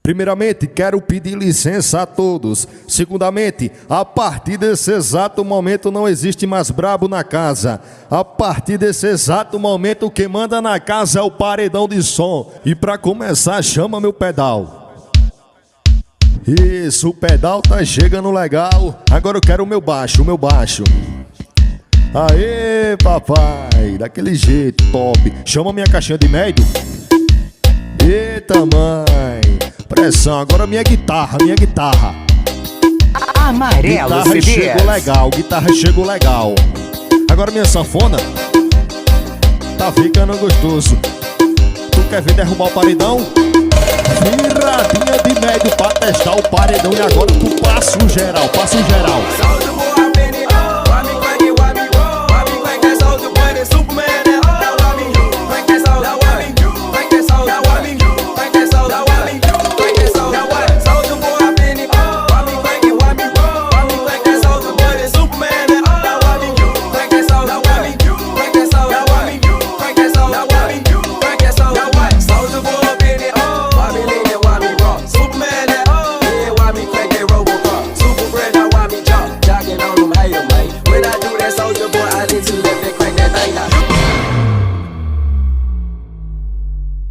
Primeiramente, quero pedir licença a todos. Segundamente, a partir desse exato momento não existe mais brabo na casa. A partir desse exato momento, quem manda na casa é o paredão de som. E pra começar, chama meu pedal. Isso, o pedal tá chegando legal. Agora eu quero o meu baixo, Aê, papai, daquele jeito, top. Chama minha caixinha de médio. Eita, mãe. Pressão, agora minha guitarra. Amarelo Guitarra chegou legal. Agora minha sanfona tá ficando gostoso. Tu quer ver derrubar o paredão? Viradinha de médio pra testar o paredão. E agora tu passa o geral.